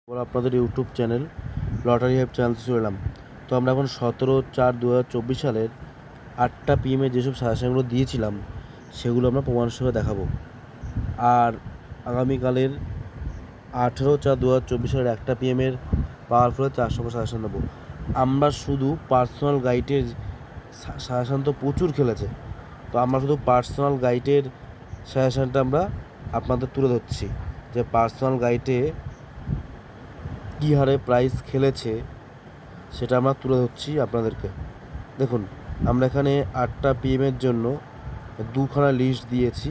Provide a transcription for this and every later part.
আপনাদের YouTube channel lottery hype চ্যানেলতে চলে এলাম। তো আমরা এখন 17/4/2024 সালের 8টা PM যেসব সাজেশনগুলো দিয়েছিলাম সেগুলো আমরা প্রমাণ সহ দেখাবো। আর আগামীকালের 18/4/2024 সালের 1টা PM পাওয়ারফুলের 4 সংখ্যা সাজেশন দেবো। আমরা শুধু পার্সোনাল গাইডের সাজেশন তো প্রচুর খেলেছে, তো আমরা শুধু পার্সোনাল গাইডের সাজেশনটা আমরা আপনাদের তুলে ধরছি যে পার্সোনাল গাইডে কী হারে প্রাইস খেলেছে সেটা আমরা তুলে ধরছি আপনাদেরকে। দেখুন, আমরা এখানে 8টা PM জন্য দুখানা লিস্ট দিয়েছি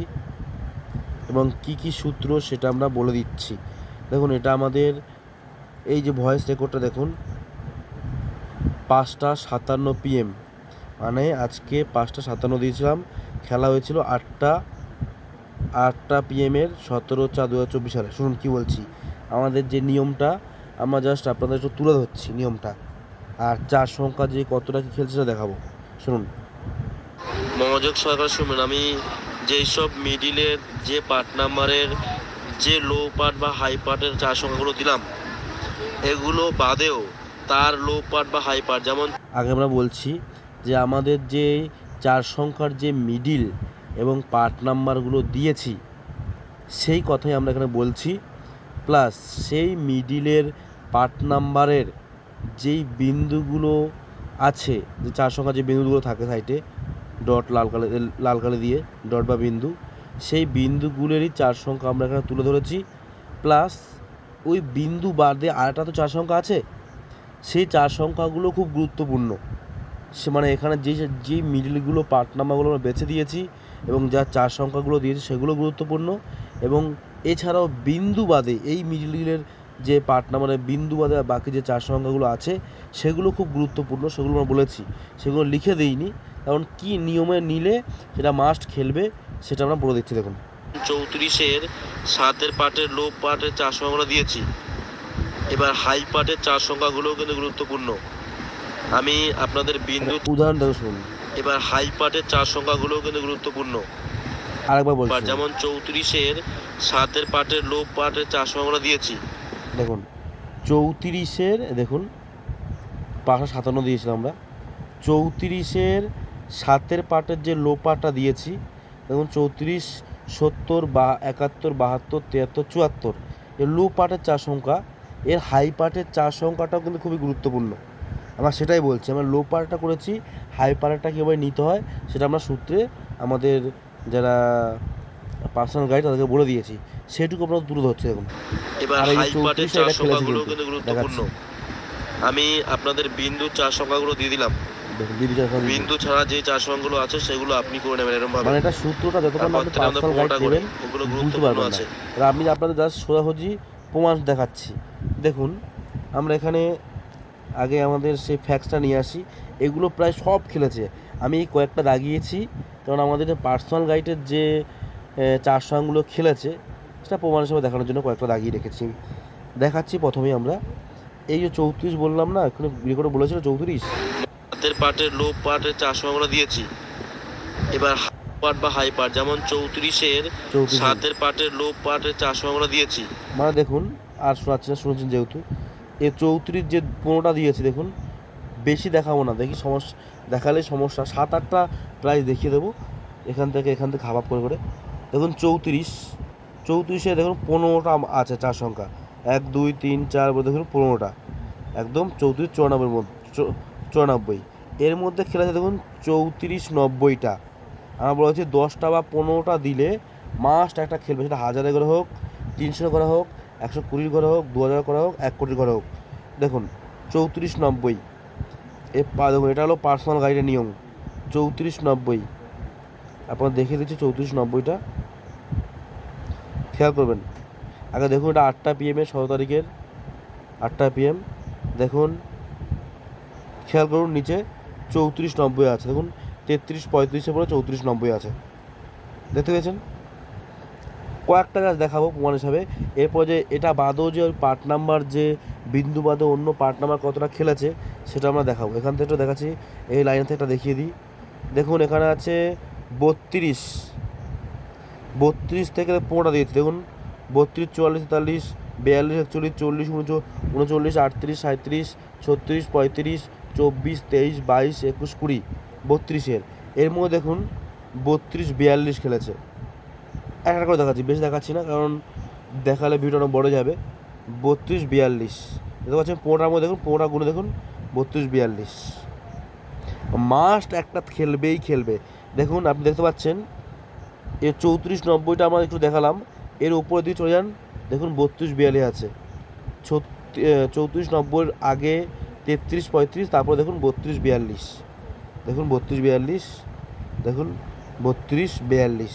এবং কি কি সূত্র সেটা আমরা বলে দিচ্ছি। দেখুন, এটা আমাদের এই যে ভয়েস রেকর্ডটা দেখুন, 5টা 57 PM, মানে আজকে 5টা 57 দিয়েছিলাম, খেলা হয়েছিল 8টা PM 17/4/2024 সালে। শুনুন কি বলছি, আমাদের যে নিয়মটা আমরা জাস্ট আপনাদের একটু তুলে ধরছি নিয়মটা, আর 4 সংখ্যা যে কতটা কি খেলছে সেটা দেখাবো। শুনুন, মনোযোগ সহকারে শুনুন। আমি যেই সব মিডিলের যে পার্ট নাম্বারের যে লো পার্ট বা হাই পার্টের 4 সংখ্যাগুলো দিলাম, এগুলো বাদেও তার লো পার্ট বা হাই পার্ট, যেমন আগে আমরা বলছি যে আমাদের যে 4 সংখ্যার যে মিডিল এবং পার্ট নাম্বারগুলো দিয়েছি সেই কথাই আমরা এখানে বলছি, প্লাস সেই মিডিলের পার্ট নাম্বারের যেই বিন্দুগুলো আছে, যে 4 সংখ্যার যে বিন্দুগুলো থাকে সাইডে ডট লাল কালি দিয়ে ডট বা বিন্দু, সেই বিন্দুগুলোরই 4 সংখ্যা আমরা এখানে তুলে ধরেছি। প্লাস ওই বিন্দু বাদে আরেকটা তো 4 সংখ্যা আছে, সেই 4 সংখ্যাগুলো খুব গুরুত্বপূর্ণ। সে মানে এখানে যেই মিডিলগুলো পার্ট নাম্বারগুলো আমরা বেছে দিয়েছি এবং যা 4 সংখ্যাগুলো দিয়েছি সেগুলো গুরুত্বপূর্ণ। এবং এছাড়াও বিন্দু বাদে এই মিডিলের যে পার্ট নাম্বারের বিন্দু বাদে বাকি যে 4 সংখ্যাগুলো আছে সেগুলো খুব গুরুত্বপূর্ণ, সেগুলো আমরা বলেছি, সেগুলো লিখে দিইনি, কারণ কি নিয়মে নিলে সেটা মাস্ট খেলবে সেটা আমরা বলে দিচ্ছি। দেখুন, 34-এর 7-এর পার্টের লো পার্টের 4 সংখ্যাগুলো দিয়েছি। এবার হাই পার্টের 4 সংখ্যাগুলোও কিন্তু গুরুত্বপূর্ণ। আমি আপনাদের বিন্দু উদাহরণ দেখো, শুনুন, এবার হাই পার্টের 4 সংখ্যাগুলোও কিন্তু গুরুত্বপূর্ণ। আরেকবার বলছি, যেমন 34-এর 7-এর পার্টের লো পার্টের 4 সংখ্যাগুলো দিয়েছি। দেখুন 34-এর, দেখুন 557 দিয়েছিলাম আমরা, 34-এর 7-এর পার্টের যে লো পার্টটা দিয়েছি, দেখুন 34, 70, 71, 72, 73, 74 এর লো পার্টের 4 সংখ্যা, এর হাই পার্টের 4 সংখ্যাটাও কিন্তু খুবই গুরুত্বপূর্ণ। আমরা সেটাই বলছি, আমরা লো পার্টটা করেছি, হাই পার্টটা কীভাবে নিতে হয় সেটা আমরা সূত্রে আমাদের যারা পার্সোনাল গাইড তাদেরকে বলে দিয়েছি, সেটুকু আমরা তুলে ধরছি। দেখুন, এবার হাই পার্টের 4 সংখ্যাগুলো কিন্তু গুরুত্বপূর্ণ। আমি আপনাদের বিন্দু 4 সংখ্যাগুলো দিয়ে দিলাম। বিন্দু ছাড়া যে 4 সংখ্যাগুলো আছে সেগুলো আপনি করে নেবেন এরকম ভাবে, মানে এটা সূত্রটা যতক্ষণ আপনি পার্সোনাল গাইড নেবেন বুঝতে পারবেন না। আর আমি আপনাদের জাস্ট সোজাসুজি প্রমাণ দেখাচ্ছি। দেখুন, আমরা এখানে আগে আমাদের সেই ফ্যাক্টসটা নিয়ে আসি, এগুলো প্রায় সব খেলেছে। আমি কয়েকটা দাগিয়েছি কারণ আমাদের যে পার্সোনাল গাইডের যে 4 সংখ্যাগুলো খেলেছে সেটা প্রমাণ হিসেবে দেখানোর জন্য কয়েকটা দাগিয়ে রেখেছি। দেখাচ্ছি। প্রথমেই আমরা এই যে 34 বললাম না, এখানে রেকর্ডে বলেছিল 34, হাতের পার্টের লো পার্টের 4 সংখ্যাগুলো দিয়েছি। এবার পার্ট বা হাই পার্ট, যেমন 34-এর 7-এর পার্টের লো পার্টের 4 সংখ্যাগুলো দিয়েছি। মানে দেখুন, আর শোনাচ্ছি না, শুনেছেন যেহেতু, এ 34 যে 15টা দিয়েছি, দেখুন বেশি দেখাবো না, দেখি সমস্যা দেখালে সমস্যা, 7-8টা প্রাইস দেখিয়ে দেবো এখান থেকে খারাপ করে। দেখুন 34-এ দেখুন 15টা আছে 4 সংখ্যা, 1 2 3 4 বলে দেখুন 15টা, একদম 34-94 মধ্যে 94 এর মধ্যে খেলেছে। দেখুন 34-90টা, আমরা বলেছি 10টা বা 15টা দিলে মাস্ট একটা খেলবে, সেটা 1000 করে হোক, 300 করে হোক, 120 করে হোক, 2000 করে হোক, 1 কোটি করে হোক। দেখুন 34-90 দেখুন, এটা হলো পার্সোনাল গাইডের নিয়ম। 34-90 আপনার দেখিয়ে দিচ্ছি, 34-90টা খেয়াল করবেন। আগে দেখুন, এটা 8টা PM 16 তারিখের 8টা PM, দেখুন খেয়াল করুন, নিচে 34-90 আছে, দেখুন 33-35 পরে 34-90 আছে, দেখতে পেয়েছেন। কয়েকটা গাছ দেখাবো প্রমাণ হিসাবে। এরপর যে এটা বাদেও যে ওই পার্ট নাম্বার যে বিন্দু বাদে অন্য পার্ট নাম্বার কতটা খেলেছে সেটা আমরা দেখাবো। এখান থেকে একটু দেখাচ্ছি, এই লাইন থেকে একটা দেখিয়ে দিই। দেখুন এখানে আছে 32 থেকে 15টা দিয়েছে, দেখুন 32, 44, 43, 42, 41, 40, 39, 38, 37, 36, 35, 24, 23, 22, 21, 20, 32-এর এর মধ্যে দেখুন 32, 42 খেলেছে। একটা করে দেখাচ্ছি, বেশি দেখাচ্ছি না, কারণ দেখালে ভিডিওটা বড় যাবে। 32, 42 দেখতে পাচ্ছেন, 15টার মধ্যে দেখুন, 15টা গুণে দেখুন 32, 42 মাস্ট একটা খেলবে। দেখুন আপনি দেখতে পাচ্ছেন এর 34, 90টা আমরা একটু দেখালাম, এর উপরে দিয়ে চলে যান, দেখুন 32, 42 আছে। 34, 90-এর আগে 33, 35, তারপর দেখুন 32, 42 দেখুন 32, 42 দেখুন 32, 42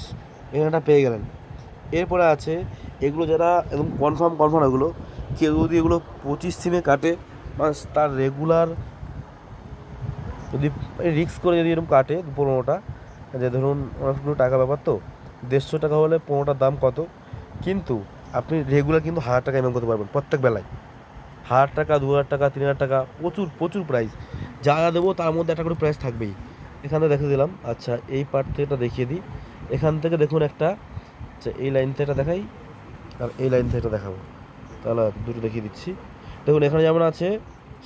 এখানটা পেয়ে গেলেন। এরপরে আছে এগুলো যারা একদম কনফার্ম এগুলো, কেউ যদি এগুলো 25 সিমে কাটে বা তার রেগুলার যদি রিস্ক করে যদি এরকম কাটে 15টা, যে ধরুন অনেকগুলো টাকা ব্যাপার তো, 150 টাকা হলে 15টার দাম কত, কিন্তু আপনি রেগুলার কিন্তু 1000 টাকা ইনকাম করতে পারবেন প্রত্যেক বেলায়। 1000 টাকা, 2000 টাকা, 3000 টাকা, প্রচুর প্রাইস। যা দেবো তার মধ্যে একটা করে প্রাইস থাকবেই। এখানে দেখিয়ে দিলাম। আচ্ছা এই পার্ট থেকে এটা দেখিয়ে দিই। এখান থেকে দেখুন একটা, আচ্ছা এই লাইন থেকে এটা দেখাই আর এই লাইন থেকে এটা দেখাবো, তাহলে দুটো দেখিয়ে দিচ্ছি। দেখুন এখানে যেমন আছে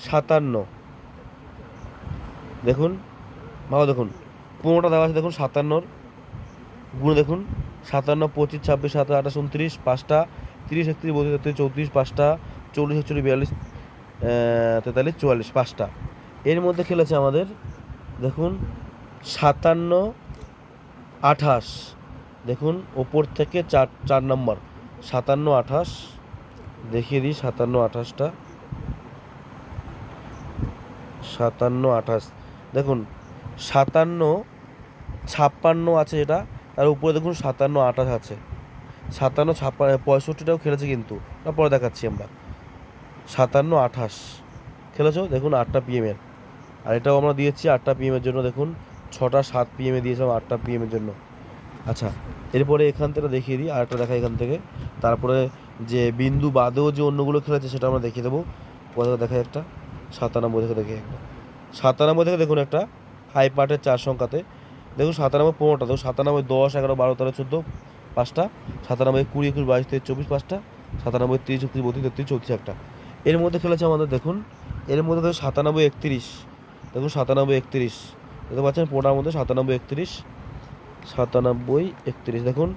57, দেখুন ভালো, দেখুন 15টা দেওয়া আছে, দেখুন 57-র গুণে দেখুন 57, 25, 26, 27, 28, 29, 5টা, 30, 31, 32, 33, 34, 5টা, 40, 41, 42, 43, 5টা। এর মধ্যে খেলেছে আমাদের দেখুন 57, 28 দেখুন ওপর থেকে 4 নম্বর 57, 28 দেখিয়ে দিই। 57, 28টা 57, 28 দেখুন 57, 56 আছে, যেটা তার উপরে দেখুন 57, 28 আছে। 57, 56, 65টাও খেলেছে, কিন্তু তারপরে দেখাচ্ছি আমরা। 57, 28 খেলেছ দেখুন 8টা PM-এর, আর এটাও আমরা দিয়েছি 8টা PM-এর জন্য, দেখুন 6টা 7 PM-এ দিয়েছিলাম 8টা PM-এর জন্য। আচ্ছা এরপরে এখান থেকে দেখিয়ে দিই, আরেকটা দেখা এখান থেকে, তারপরে যে বিন্দু বাদেও যে অন্যগুলো খেলেছে সেটা আমরা দেখিয়ে দেবো। কোথাও দেখায় একটা 97 থেকে দেখে একটা 97 থেকে দেখুন একটা হাই পার্টের 4 সংখ্যাতে দেখুন 97, 15টা দেখুন 97, 10, 11, 12, 13, 14, 5টা, 97, 20, 21, 22, 23, 24, 5টা, 97, 30, 31, 32, 33, 34 একটা। এর মধ্যে খেলেছে আমাদের দেখুন, এর মধ্যে দেখুন 97, 31 দেখুন 97, 31 দেখতে পাচ্ছেন, 15টার মধ্যে 97, 31, 97, 31 দেখুন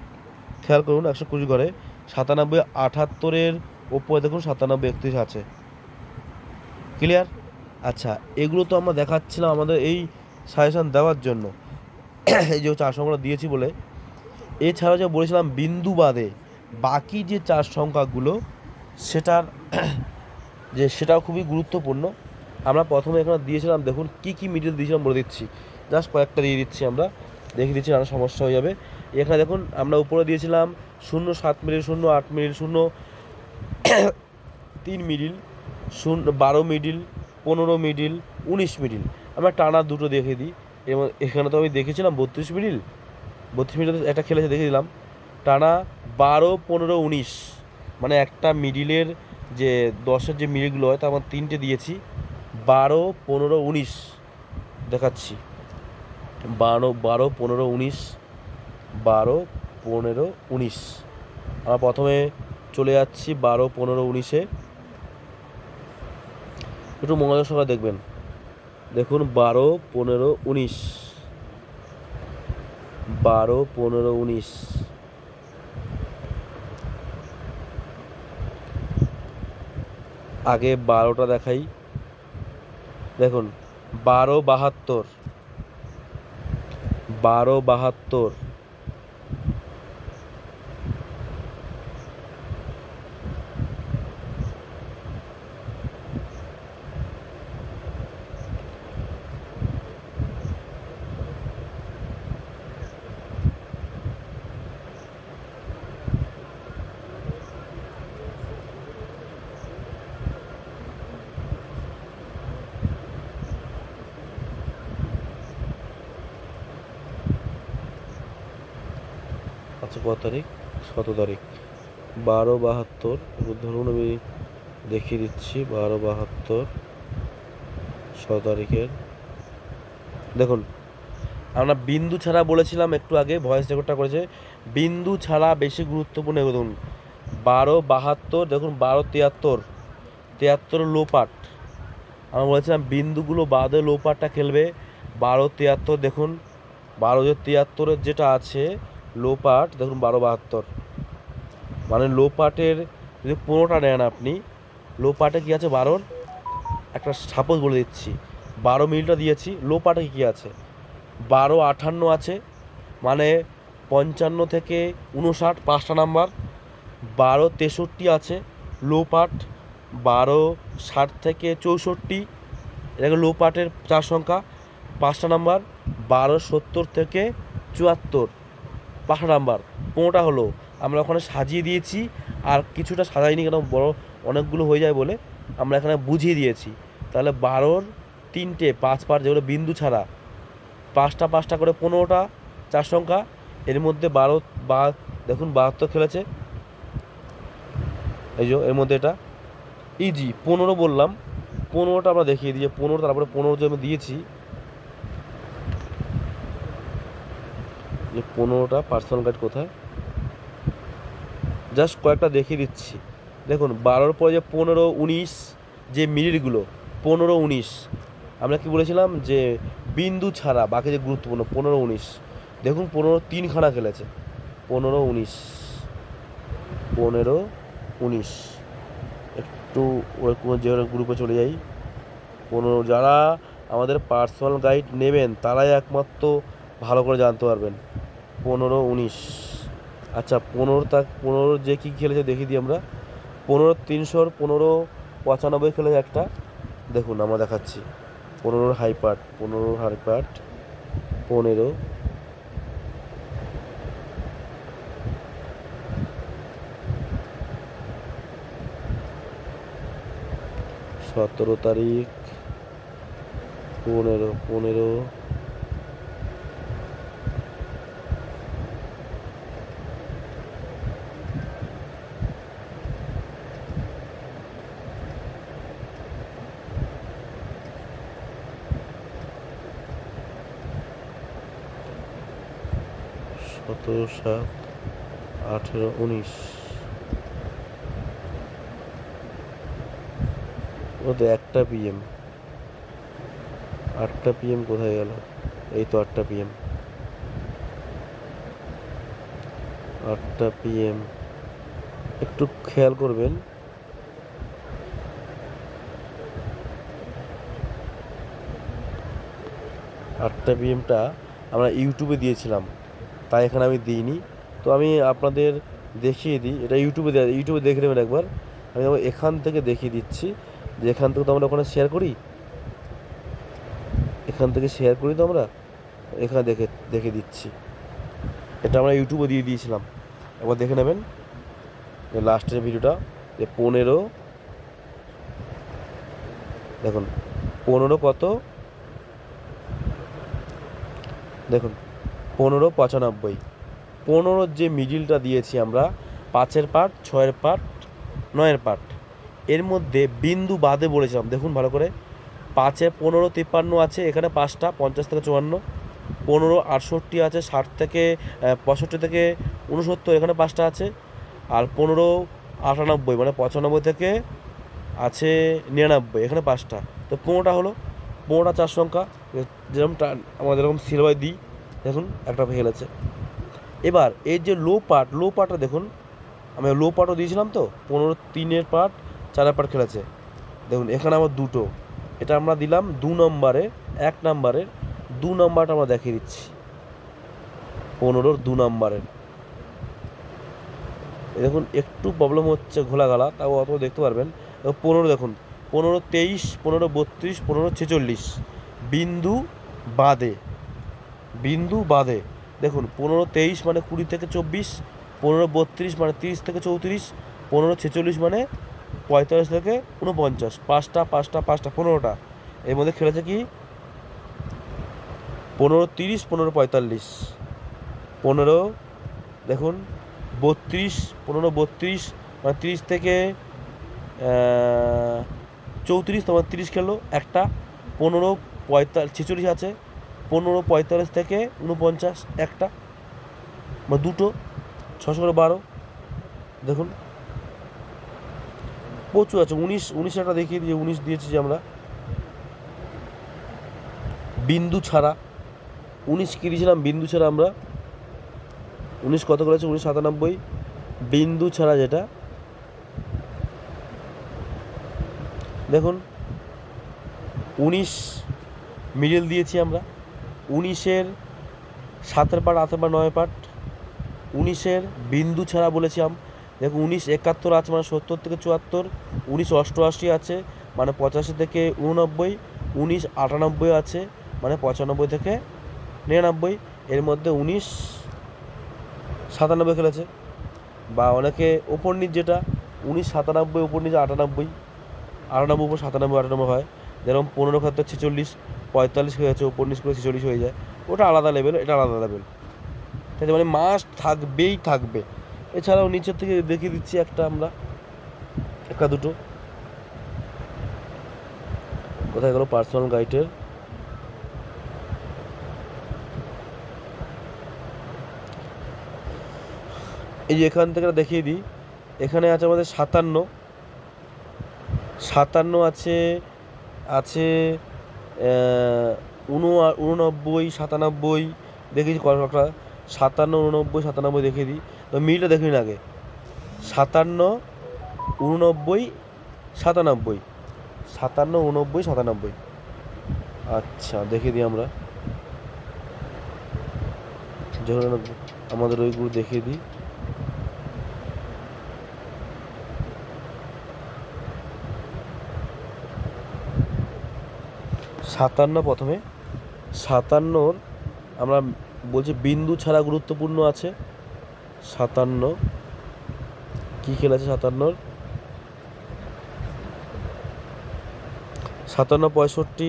খেয়াল করুন 120 ঘরে 97, 78-এর ওপরে দেখুন 97, 31 আছে। ক্লিয়ার? আচ্ছা এগুলো তো আমরা দেখাচ্ছিলাম আমাদের এই সাজেশন দেওয়ার জন্য, এই যে 4 সংখ্যাটা দিয়েছি বলে। এছাড়াও যে বলেছিলাম বিন্দু বাদে বাকি যে 4 সংখ্যাগুলো, সেটাও খুবই গুরুত্বপূর্ণ। আমরা প্রথমে এখানে দিয়েছিলাম, দেখুন কী মিডিল দিয়েছিলাম বলে দিচ্ছি, জাস্ট কয়েকটা দিয়ে দিচ্ছি, আমরা দেখে দিচ্ছি, আরও সমস্যা হয়ে যাবে। এখানে দেখুন আমরা উপরে দিয়েছিলাম 0.7 middle, 0.8 middle, 0.3 middle, 12 middle, 15 middle, 19 middle. আমরা টানা দুটো দেখে দিই। এখানে তো আমি দেখেছিলাম 32 মিডিল, 32 মিডিল একটা খেলেছে দেখে দিলাম। টানা 12, 15, 19 মানে একটা মিডিলের যে 10-এর যে মিডিলগুলো হয় তার আমার 3টে দিয়েছি। 12, 15, 19 দেখাচ্ছি। 12, 15, 19 12, 15, 19 আমরা প্রথমে চলে যাচ্ছি 12, 15, 19-এ। একটু মনোযোগ সহকারে দেখবেন। দেখুন 12, 15, 19 12, 15, 19 আগে 12টা দেখাই। দেখুন 12, 72 12, 72 আচ্ছা কত তারিখ? 17 তারিখ। 12, 72 ধরুন আমি দেখিয়ে দিচ্ছি। 12, 72 17 তারিখের। দেখুন আমরা বিন্দু ছাড়া বলেছিলাম একটু আগে, ভয়েস রেকর্ডটা করেছে, বিন্দু ছাড়া বেশি গুরুত্বপূর্ণ। দেখুন 12-72, দেখুন 12-73, 73 লো পার্ট। আমরা বলেছিলাম বিন্দুগুলো বাদে লো পার্টটা খেলবে। 12-73 দেখুন, 12-73 যেটা আছে লো পার্ট, দেখুন 12-72, মানে লো পার্টের যদি 15টা নেন আপনি, লো পার্টে কী আছে 12-র, একটা সাপোজ বলে দিচ্ছি, 12 মিনিটটা দিয়েছি, লো পার্টে কী আছে 12-58 আছে, মানে 55 থেকে 59 5টা নাম্বার। 12-63 আছে লো পার্ট, 12-60 থেকে 64, এটাকে লো পার্টের 4 সংখ্যা 5টা নাম্বার। 12-70 থেকে 74 5টা নাম্বার, 15টা হলো। আমরা ওখানে সাজিয়ে দিয়েছি, আর কিছুটা সাজাইনি কেন, বড় অনেকগুলো হয়ে যায় বলে আমরা এখানে বুঝিয়ে দিয়েছি। তাহলে 12-র 3টে 5 পার্ট, যেগুলো বিন্দু ছাড়া, 5টা 5টা করে 15টা 4 সংখ্যা। এর মধ্যে 12 বা দেখুন 72 খেলেছে, এই যে এর মধ্যে এটা ইজি 15 বললাম, 15টা আমরা দেখিয়ে দিই, 15, তারপরে 15 যে আমি দিয়েছি, যে 15টা পার্সোনাল গাইড কোথায়, জাস্ট কয়েকটা দেখিয়ে দিচ্ছি। দেখুন 12-র পরে যে 15-19 যে মিনিটগুলো, 15-19 আমরা কি বলেছিলাম যে বিন্দু ছাড়া বাকি যে গুরুত্বপূর্ণ 15-19, দেখুন 15 3খানা খেলেছে, 15-19, 15-19, একটু ওই যে গ্রুপে চলে যাই। 15, যারা আমাদের পার্সোনাল গাইড নেবেন তারাই একমাত্র ভালো করে জানতে পারবেন। 15-19, আচ্ছা 15 যে কী খেলেছে দেখিয়ে দিই আমরা। 15-300, 15-95 খেলেছে একটা, দেখুন আমরা দেখাচ্ছি 15 হাই পার্ট, 15 হাই পার্ট, 15, 17 তারিখ, 15, 17-7-18-19, ও তো 1টা PM, 8টা PM কোথায় গেল, এই তো 8টা PM, 8টা PM, একটু খেয়াল করবেন। আটটা PMটা আমরা ইউটিউবে দিয়েছিলাম, তাই এখানে আমি দিইনি, তো আমি আপনাদের দেখিয়ে দিই। এটা ইউটিউবে দেখে নেবেন একবার। আমি এখান থেকে দেখিয়ে দিচ্ছি, যে এখান থেকে তো আমরা ওখানে শেয়ার করি, এখান থেকে শেয়ার করি তো আমরা, এখানে দেখে দিচ্ছি। এটা আমরা ইউটিউবে দিয়ে দিয়েছিলাম, একবার দেখে নেবেন লাস্টের ভিডিওটা। যে 15, দেখুন 15 কত, দেখুন 15-95, 15 যে মিডিলটা দিয়েছি আমরা, 5-এর পার্ট, 6-এর পার্ট, 9-এর পার্ট, এর মধ্যে বিন্দু বাদে বলেছিলাম, দেখুন ভালো করে। 5-এ 15-53 আছে, এখানে 5টা 50 থেকে 54, 15-68 আছে, 60 থেকে 65 থেকে 69, এখানে 5টা আছে, আর 15-98 মানে 95 থেকে আছে 99, এখানে 5টা, তো 15টা হলো। 15টা 4 সংখ্যা, যেরকম আমাদের এরকম সিলভাই দিই, দেখুন একটা ফেলেছে। এবার এই যে লো পার্টটা দেখুন, আমি লো পার্টও দিয়েছিলাম তো, 15-3-এর পার্ট, 4-এর পার্ট খেলেছে, দেখুন এখানে আমার 2টো, এটা আমরা দিলাম 2 নম্বরে, 1 নম্বরের 2 নম্বরটা আমরা দেখিয়ে দিচ্ছি, 15-র 2 নম্বরের। দেখুন একটু প্রবলেম হচ্ছে ঘোলাগালা, তাও অত দেখতে পারবেন। 15 দেখুন, 15-23, 15-32, 15-46 বিন্দু বাদে, দেখুন 15-23 মানে 20 থেকে 24, 15-32 মানে 30 থেকে 34, 15-46 মানে 45 থেকে 49, 5টা 15টা। এর মধ্যে খেলেছে কি 15-30, 15-45, 15 দেখুন 32, 15-32 মানে 30 থেকে 34, তোমার 30 খেলো একটা, 15-46 আছে, 15-45 থেকে 49 একটা, বা 2টো, 6 করে 12, দেখুন প্রচুর আছে। 19 একটা দেখিয়ে দিয়ে 19 দিয়েছি যে আমরা, বিন্দু ছাড়া 19 কী দিয়েছিলাম, বিন্দু ছাড়া আমরা 19 কত করেছে, 1997 বিন্দু ছাড়া যেটা দেখুন 19 মিডল দিয়েছি আমরা, 19-এর 7 পার্ট 8 পার্ট 9 পার্ট, 19-এর বিন্দু ছাড়া বলেছিলাম। দেখুন 19 71 আছে মানে 70 থেকে 74, 19 88 আছে মানে 85 থেকে 89, 19 98 আছে মানে 95 থেকে 99, এর মধ্যে 19 97 খেলেছে। বা অনেকে ওপর নিচ যেটা 19 97 ওপর নিচে 98, 98 উপর 97 98 হয়, যেরকম 15 ক্ষেত্রে 46 45 হয়ে যাচ্ছে, ওপর নিচ করে 46 হয়ে যায়, ওটা আলাদা লেভেল, এটা আলাদা লেভেল, ঠিক আছে, মানে মাস্ট থাকবেই থাকবে। এছাড়াও নিচের থেকে দেখিয়ে দিচ্ছি একটা আমরা, একটা দুটো, কোথায় গেল পার্সোনাল গাইডের, এই যে এখান থেকে দেখিয়ে দিই। এখানে আছে আমাদের 57 আছে, আছে 89 97 দেখিয়েছি কয়েকটা, 57 89 97 দেখিয়ে দিই। তো মিলটা দেখে নিন আগে, 57 89 97, 57 89 97, আচ্ছা দেখিয়ে দিই আমরা, যখন আমাদের ওইগুলো দেখিয়ে দিই। প্রথমে 57 আমরা বলছি বিন্দু ছাড়া গুরুত্বপূর্ণ আছে। 57 কী খেল আছে 57, 57 65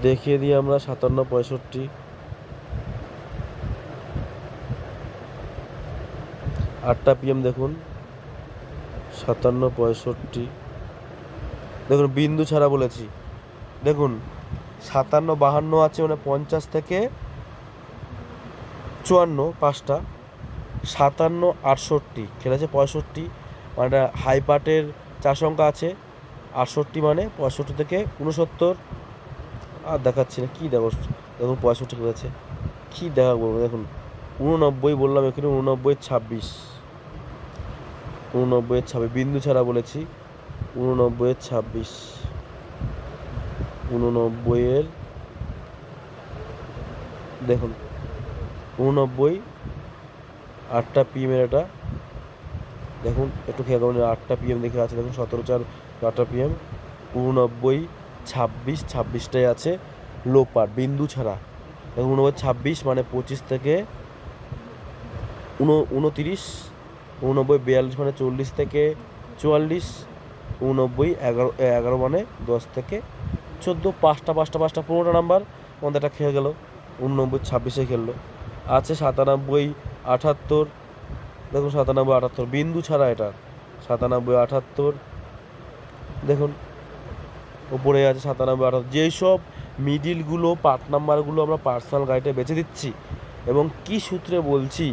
দেখিয়ে দিই আমরা, 57 65 8টা PM দেখুন, 57 65 দেখুন বিন্দু ছাড়া বলেছি। দেখুন 57 52 আছে মানে 50 থেকে 54 5টা, 57 68 খেলেছে 65 মানে হাই পার্টের 4 সংখ্যা আছে, 68 মানে 65 থেকে 69, আর দেখাচ্ছি না কী দেখো, দেখুন 65 খেলেছে, কী দেখা বলবো, দেখুন 89 বললাম এখানে, 89 26, 89 26 বিন্দু ছাড়া বলেছি, 89 26, 89 দেখুন 89 8টা PM এটা দেখুন, একটু খেয়াল করুন 8টা PM দেখে আছে, দেখুন 17 4 8টা PM, 89 26 26টাই আছে লো পার্ট বিন্দু ছাড়া। দেখুন 89 26 মানে 25 থেকে 29, 89 42 মানে 40 থেকে 44, 89 11 মানে 10 থেকে 14, 5টা 15টা নাম্বার আমাদের একটা খেয়ে গেল, 89 26-এ খেললো। আছে 97 78, দেখুন 97 78 বিন্দু ছাড়া এটা, 97 78 দেখুন ওপরে আছে 97 78, যেই সব মিডিলগুলো পার্ট নাম্বারগুলো আমরা পার্সোনাল গাইডে বেছে দিচ্ছি এবং কি সূত্রে বলছি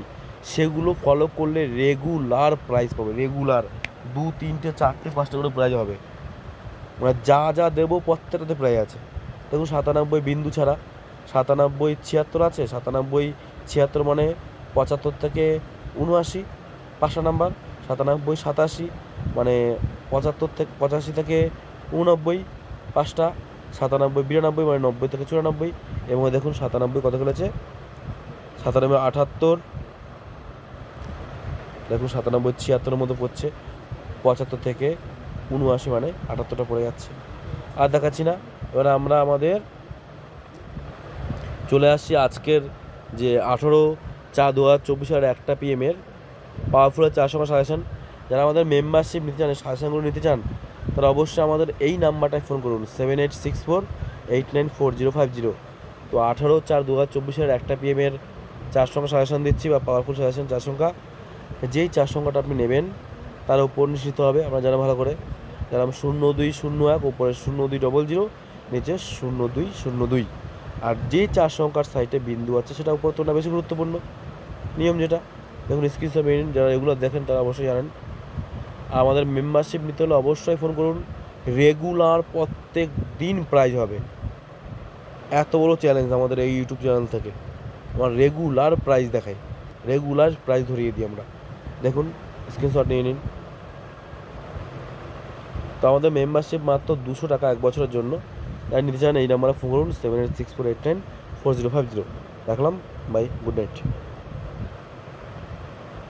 সেগুলো ফলো করলে রেগুলার প্রাইজ পাবে, রেগুলার 2 3টে 4টে 5টে করে প্রাইজ হবে, মানে যা যা দেবো প্রত্যেকটাতে প্রাইজ আছে। দেখুন 97 বিন্দু ছাড়া, 97 76 আছে, 97 76 মানে 75 থেকে 79 5টা নাম্বার, 97 87 মানে 75 থেকে 85 থেকে 89 5টা, 97 92 মানে 90 থেকে 94, এবং দেখুন 97 কত খেলেছে, 97 78 দেখুন 97 76-এর মধ্যে পড়ছে, 75 থেকে 79 মানে 78টা পড়ে যাচ্ছে। আর দেখাচ্ছি না, এবার আমরা আমাদের চলে আসছি আজকের যে 18/4/2024 1টা PM পাওয়ারফুলের 4 সংখ্যা সাজেশন। যারা আমাদের মেম্বারশিপ নিতে চান, সাজেশনগুলো নিতে চান, তারা অবশ্যই আমাদের এই নাম্বারটায় ফোন করুন 7864894050। তো 18/4/2024 1টা PM 4 সংখ্যা সাজেশন দিচ্ছি, বা পাওয়ারফুল সাজেশন 4 সংখ্যা, যেই 4 সংখ্যাটা আপনি নেবেন তার উপর নিশ্চিত হবে, আমরা জানা ভালো করে, যারা 0201 উপরে 0200 নিচে 0202, আর যে 4 সংখ্যার সাইটে বিন্দু আছে সেটা উপর তোলা বেশি গুরুত্বপূর্ণ নিয়ম যেটা, দেখুন স্ক্রিনশট নিন, যারা এগুলো দেখেন তারা অবশ্যই জানেন। আমাদের মেম্বারশিপ নিতে হলে অবশ্যই ফোন করুন। রেগুলার প্রত্যেক দিন প্রাইজ হবে। এত বড় চ্যালেঞ্জ আমাদের এই ইউটিউব চ্যানেল থেকে, আমার রেগুলার প্রাইজ দেখাই, রেগুলার প্রাইজ ধরিয়ে দিই আমরা। দেখুন, স্ক্রিনশট নিয়ে নিন। তো আমাদের মেম্বারশিপ মাত্র 200 টাকা 1 বছরের জন্য। তাই নিতে চান এই নাম্বারে ফোন করুন 7864894050। রাখলাম, বাই, গুড নাইট।